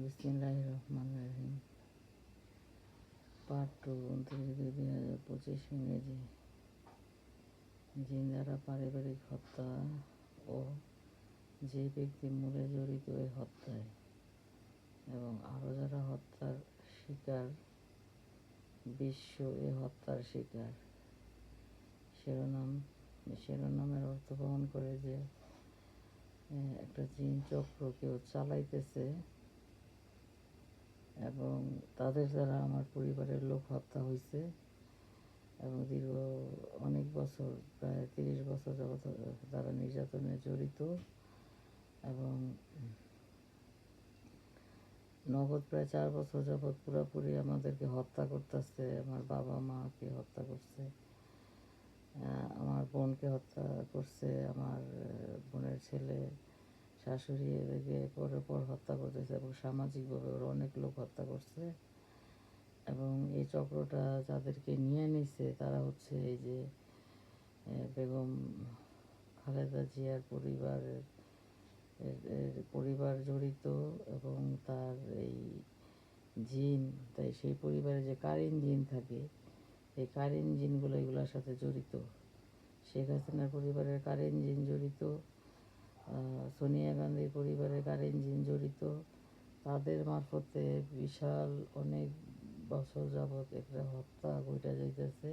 বিসমিল্লাহির রহমানির রহিম। পার্ট 2, 29/2/2025 ইংরেজি। জিন দ্বারা পারিবারিক হত্যা ও যে ব্যক্তি মূলে জড়িত এই হত্যায় এবং আরও যারা হত্যার শিকার, বিশ্ব এ হত্যার শিকার। শিরোনামের অর্থ বহন করে যে একটা জিন চক্র কেউ চালাইতেছে এবং তাদের দ্বারা আমার পরিবারের লোক হত্যা হয়েছে এবং দীর্ঘ অনেক বছর, প্রায় 30 বছর যাবৎ তারা নির্যাতনে জড়িত এবং নগদ প্রায় 4 বছর যাবৎ পুরোপুরি আমাদেরকে হত্যা করতেছে। আমার বাবা মাকে হত্যা করছে, আমার বোনকে হত্যা করছে, আমার বোনের ছেলে, শাশুড়ি, এদেরকে পর হত্যা করতেছে এবং সামাজিকভাবে ওরা অনেক লোক হত্যা করছে। এবং এই চক্রটা যাদেরকে নিয়ে নিছে তারা হচ্ছে এই যে বেগম খালেদা জিয়ার পরিবার জড়িত এবং তার এই জিন, তাই সেই পরিবারে যে কারিন জিন থাকে, এই কারিন জিনগুলো এগুলোর সাথে জড়িত। শেখ হাসিনার পরিবারের কারিন জিন জড়িত, সোনিয়া গান্ধীর পরিবারের কারিন জিন জড়িত। তাদের মারফতে বিশাল অনেক বছর যাবৎ একটা হত্যা ঘটে যাইতেছে।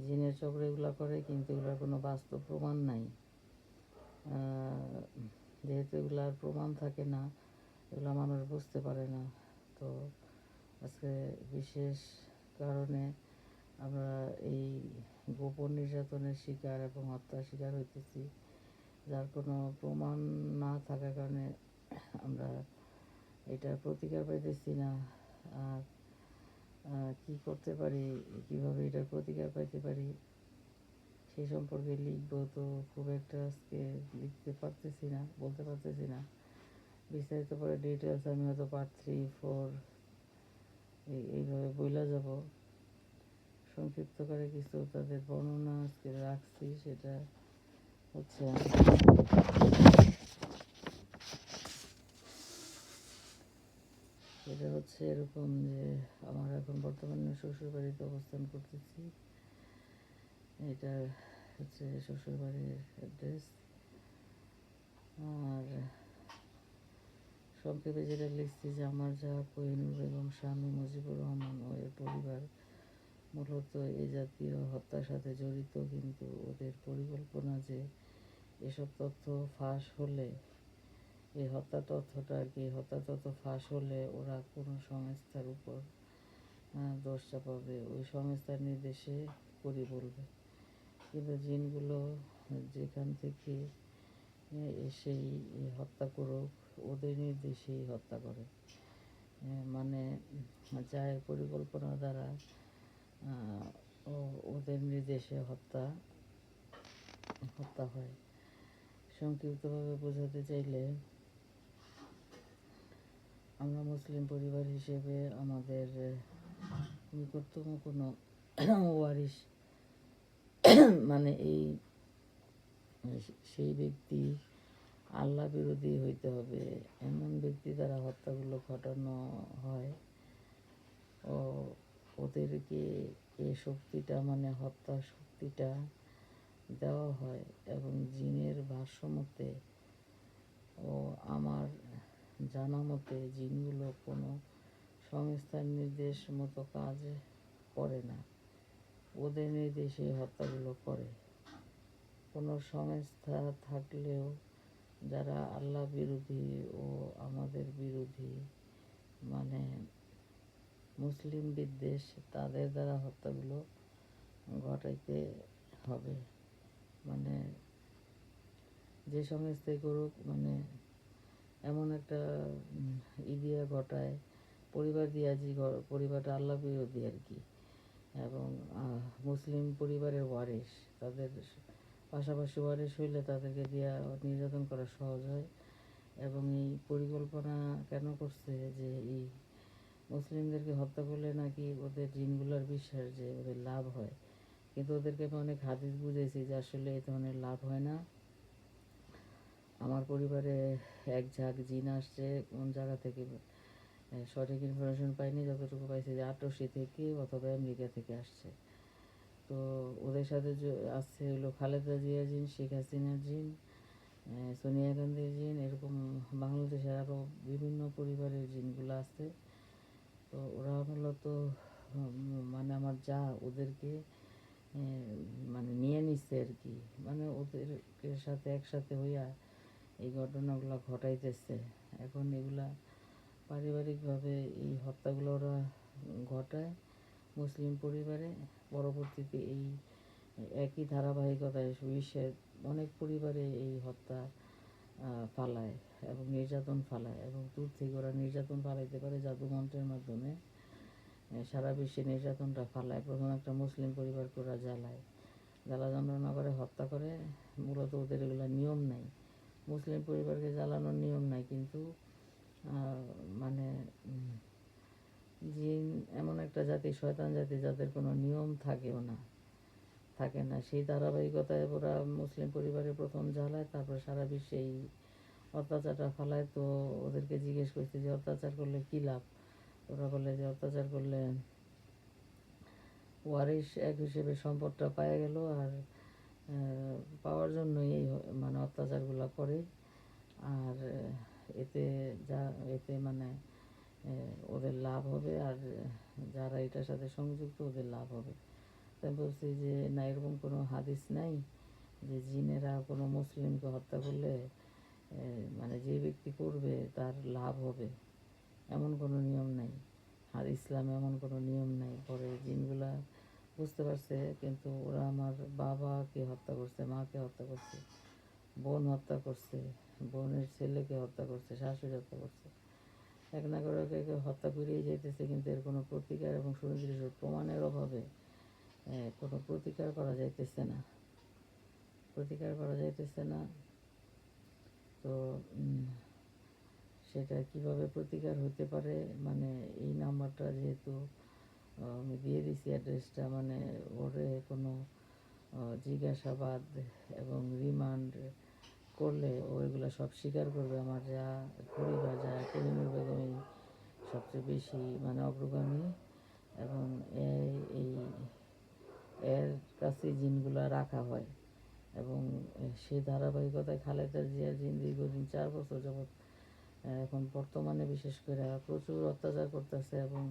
জিনের চক্র এগুলো করে, কিন্তু এগুলোর কোনো বাস্তব প্রমাণ নাই। যেহেতু এগুলার প্রমাণ থাকে না, এগুলো মানুষ বুঝতে পারে না। তো আজকে বিশেষ কারণে আমরা এই গোপন নির্যাতনের শিকার এবং হত্যার শিকার হইতেছি, যার কোনো প্রমাণ না থাকার কারণে আমরা এটার প্রতিকার পাইতেছি না। আর কী করতে পারি, কীভাবে এটার প্রতিকার পাইতে পারি সেই সম্পর্কে লিখবো, তো খুব একটা আজকে লিখতে পারতেছি না, বলতে পারতেছি না। বিস্তারিত পরে ডিটেলস আমি হয়তো পার্ট 3, 4 এইভাবে বইলা যাব। সংক্ষিপ্ত করে কিছু তাদের বর্ণনা আজকে রাখছি। সেটা হচ্ছে এরকম যে আমার এখন বর্তমানে শ্বশুরবাড়িতে অবস্থান করতেছি। এটা হচ্ছে শ্বশুরবাড়ির অ্যাড্রেস। আর সংক্ষেপে যেটা লিখছি যে আমার যা কোহিনুর বেগম, স্বামী মুজিবুর রহমান ও এর পরিবার মূলত এই জাতীয় হত্যার সাথে জড়িত, কিন্তু ওদের পরিকল্পনা যে এসব তথ্য ফাঁস হলে, এই হত্যা তথ্য ফাঁস হলে ওরা কোনো সংস্থার উপর দোষ চাপাবে, ওই সংস্থার নির্দেশে করি বলবে। কিন্তু জিনগুলো যেখান থেকে এসেই হত্যা করুক, ওদের নির্দেশেই হত্যা করে। মানে যার পরিকল্পনা দ্বারা ওদের নির্দেশে হত্যা হয়। সংক্ষিপ্তভাবে বোঝাতে চাইলে, আমরা মুসলিম পরিবার হিসেবে আমাদের নিকটতম কোনো ওয়ারিশ মানে সেই ব্যক্তি আল্লাহ বিরোধী হইতে হবে। এমন ব্যক্তি দ্বারা হত্যাগুলো ঘটানো হয় ও ওদেরকে এই শক্তিটা, মানে হত্যার শক্তিটা দেওয়া হয়। এবং জিনের ভাষ্য মতে ও আমার জানা মতে জিনগুলো কোনো সংস্থার নির্দেশ মতো কাজ করে না, ওদের নির্দেশে হত্যাগুলো করে। কোনো সংস্থা থাকলেও যারা আল্লাহ বিরোধী ও আমাদের বিরোধী, মানে মুসলিম বিদ্বেষ, তাদের দ্বারা হত্যাগুলো ঘটাইতে হবে। মানে যে সংস্থাই করুক, মানে এমন একটা ইদিয়া ঘটায় পরিবারটা আল্লাহ বিরোধী আর কি, এবং মুসলিম পরিবারের ওয়ারিশ, তাদের পাশাপাশি ওয়ারিশ হইলে তাদেরকে দিয়া নির্যাতন করা সহজ হয়। এবং এই পরিকল্পনা কেন করছে যে এই মুসলিমদেরকে হত্যা করলে নাকি ওদের জিনগুলোর বিশ্বাস যে ওদের লাভ হয়, কিন্তু ওদেরকে আমি অনেক হাদিস বুঝেছি যে আসলে এই ধরনের লাভ হয় না। আমার পরিবারে এক ঝাঁক জিন আসছে কোন জায়গা থেকে সঠিক ইনফরমেশন পাইনি, যতটুকু পাইছি যে আটরশি থেকে অথবা আমেরিকা থেকে আসছে। তো ওদের সাথে আসছে হলো খালেদা জিয়ার জিন, শেখ হাসিনার জিন, সোনিয়া গান্ধীর জিন, এরকম বাংলাদেশের আরও বিভিন্ন পরিবারের জিনগুলো আছে। তো ওরা মূলত মানে আমার যা ওদেরকে মানে নিয়ে নিচ্ছে আর কি, মানে ওদেরকে সাথে একসাথে হইয়া এই ঘটনাগুলো ঘটাইতেছে। এখন এগুলা পারিবারিকভাবে এই হত্যাগুলো ওরা ঘটায় মুসলিম পরিবারে। পরবর্তীতে এই একই ধারাবাহিকতায় বিশ্বের অনেক পরিবারে এই হত্যা ফালায় এবং নির্যাতন ফালায়, এবং দূর থেকে ওরা নির্যাতন ফালাইতে পারে জাদুমন্ত্রের মাধ্যমে। সারা বিশ্বে নির্যাতনটা ফালায়। প্রথম একটা মুসলিম পরিবারকে ওরা জ্বালায়, জ্বালা যন্ত্রণা করে হত্যা করে। মূলত ওদের এগুলো নিয়ম নাই, মুসলিম পরিবারকে জ্বালানোর নিয়ম নাই, কিন্তু মানে জিন এমন একটা জাতি, শয়তান জাতি, যাদের কোনো নিয়ম থাকে না। সেই ধারাবাহিকতায় ওরা মুসলিম পরিবারে প্রথম জ্বালায়, তারপর সারা বিশ্বে এই অত্যাচারটা ফালায়। তো ওদেরকে জিজ্ঞেস করছি যে অত্যাচার করলে কী লাভ? ওরা বলে যে অত্যাচার করলে ওয়ারিশ এক হিসেবে সম্পদটা পাওয়া গেল, আর পাওয়ার জন্যই এই মানে অত্যাচারগুলো করে। আর এতে মানে ওদের লাভ হবে, আর যারা এটার সাথে সংযুক্ত ওদের লাভ হবে। তাই বলছি যে না, এরকম কোনো হাদিস নাই যে জিনেরা কোনো মুসলিমকে হত্যা করলে মানে যে ব্যক্তি করবে তার লাভ হবে, এমন কোনো নিয়ম নাই। আর ইসলামে এমন কোনো নিয়ম নাই। পরে জিনগুলা বুঝতে পারছে, কিন্তু ওরা আমার বাবাকে হত্যা করছে, মাকে হত্যা করছে, বোন হত্যা করছে, বোনের ছেলেকে হত্যা করছে, শাশুড়ি হত্যা করছে। এক না করে হত্যা করেই যেতেছে, কিন্তু এর কোনো প্রতিকার এবং সুনির্দিষ্ট প্রমাণের অভাবে কোনো প্রতিকার করা যাইতেছে না। তো সেটা কিভাবে প্রতিকার হতে পারে, মানে এই নাম্বারটা যেহেতু আমি দিয়ে দিছি অ্যাড্রেসটা, মানে ওরে কোনো জিজ্ঞাসাবাদ এবং রিমান্ড করলে ও এগুলো সব স্বীকার করবে। আমার যা পরিবার, যা করিমুল বেগমই সবচেয়ে বেশি মানে অগ্রগামী, এবং এই এর কাছে জিনগুলো রাখা হয়। এবং সেই ধারাবাহিকতায় খালেদা জিয়ার জিন দীর্ঘদিন 4 বছর যাবৎ এখন বর্তমানে বিশেষ করে প্রচুর অত্যাচার করতেছে, এবং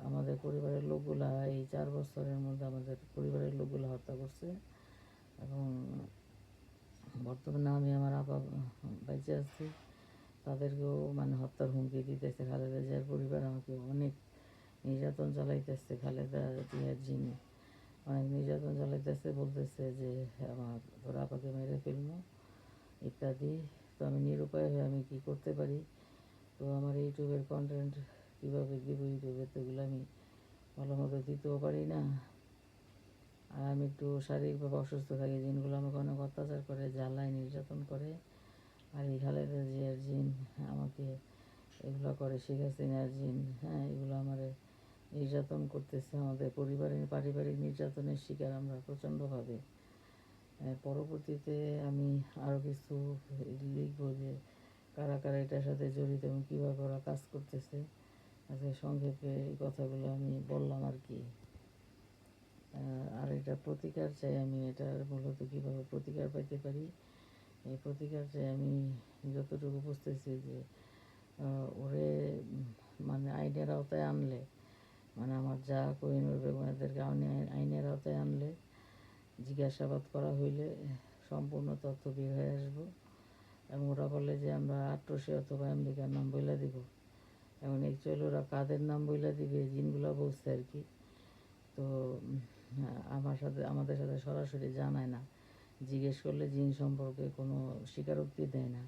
আমাদের পরিবারের লোকগুলা এই 4 বছরের মধ্যে আমাদের পরিবারের লোকগুলা হত্যা করছে। এবং বর্তমানে আমি আমার আপা বেঁচে আছি, তাদেরকেও মানে হত্যার হুমকি দিতেছে। খালেদা জিয়ার পরিবার আমাকে অনেক নির্যাতন চালাইতেছে, খালেদা জিয়ার জিন অনেক নির্যাতন চালাইতেছে, বলতেছে যে আমার তোর আপাকে মেরে ফেলবো ইত্যাদি। তো আমি নিরুপায় হয়ে আমি কী করতে পারি? তো আমার ইউটিউবের কন্টেন্ট কীভাবে দিব? ইউটিউবে তো এগুলো আমি ভালো মতো দিতেও পারি না, আর আমি একটু শারীরিকভাবে অসুস্থ থাকি। জিনগুলো আমাকে অনেক অত্যাচার করে, জ্বালায়, নির্যাতন করে। আর এই খালেদা জিয়ার জিন আমাকে এগুলো করে, শেখ হাসিনার জিন, এগুলো আমার নির্যাতন করতেছে। আমাদের পারিবারিক নির্যাতনের শিকার আমরা প্রচণ্ডভাবে। পরবর্তীতে আমি আরও কিছু লিখবো যে কারা কারা এটার সাথে জড়িত এবং কীভাবে ওরা কাজ করতেছে। আজকে সংক্ষেপে এই কথাগুলো আমি বললাম আর কি। আর এটা প্রতিকার চাই আমি, এটার মূলত কীভাবে প্রতিকার পাইতে পারি এই প্রতিকার চাই আমি। যতটুকু বুঝতেছি যে ওরে মানে আইনের আওতায় আনলে, মানে আমার যা কোহিনুর বেগম এদেরকে আইনের আওতায় আনলে, জিজ্ঞাসাবাদ করা হইলে সম্পূর্ণ তথ্য বের হয়ে আসবো। এবং ওরা বলে যে আমরা আটরশি অথবা আমেরিকার নাম বইলা দিব, এবং অ্যাকচুয়ালি ওরা কাদের নাম বইলা দিবে জিনগুলো বলছে আর কি। তো আমাদের সাথে সরাসরি জানায় না, জিজ্ঞেস করলে জিন সম্পর্কে কোনো স্বীকারোক্তি দেয় না,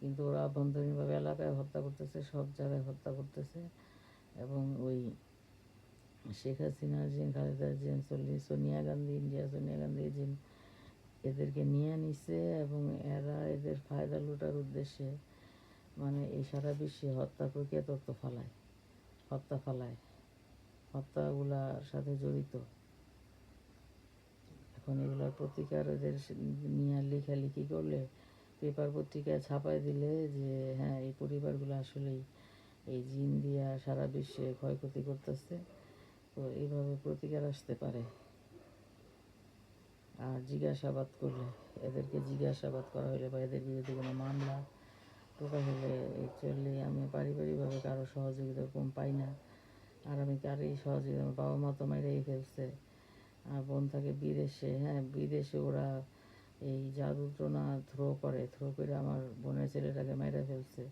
কিন্তু ওরা আভ্যন্তরীণভাবে এলাকায় হত্যা করতেছে, সব জায়গায় হত্যা করতেছে। এবং ওই শেখ হাসিনার জিন, খালেদা জিন, সোনিয়া গান্ধী, সোনিয়া গান্ধীর জিন এদেরকে নিয়ে নিছে, এবং এরা এদের ফায়দা লুটার উদ্দেশ্যে মানে এই সারা বিশ্বে হত্যা প্রক্রিয়া তত্ত্ব হত্যাগুলার সাথে জড়িত। এখন এগুলোর প্রতিকার এদের নিয়ে লেখালেখি করলে, পেপার পত্রিকায় ছাপাই দিলে যে হ্যাঁ এই পরিবারগুলো আসলেই এই জিন দিয়া সারা বিশ্বে ক্ষয়ক্ষতি করতেছে। তো এইভাবে প্রতিকার আসতে পারে। আর জিজ্ঞাসাবাদ করলে, এদেরকে জিজ্ঞাসাবাদ করা হলে বা এদের বিরুদ্ধে কোনো মামলা টোকা হলে, অ্যাকচুয়ালি আমি পারিবারিকভাবে কারো সহযোগিতা কম পাই না। আর আমি কারোই সহযোগিতা, আমার বাবা মা তো মেরেই ফেলছে। আর বোন থাকে বিদেশে, হ্যাঁ বিদেশে ওরা এই জাদু টোনা থ্রো করে আমার বোনের ছেলেটাকে মেরে ফেলছে।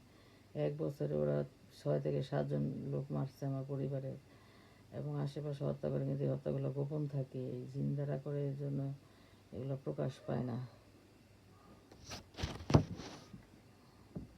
1 বছরে ওরা 6 থেকে 7 জন লোক মারছে আমার পরিবারে, এবং আশেপাশে হত্যা করে, কিন্তু এই হত্যাগুলো গোপন থাকে। এই জিন্দারা করে, এর জন্য এগুলো প্রকাশ পায় না।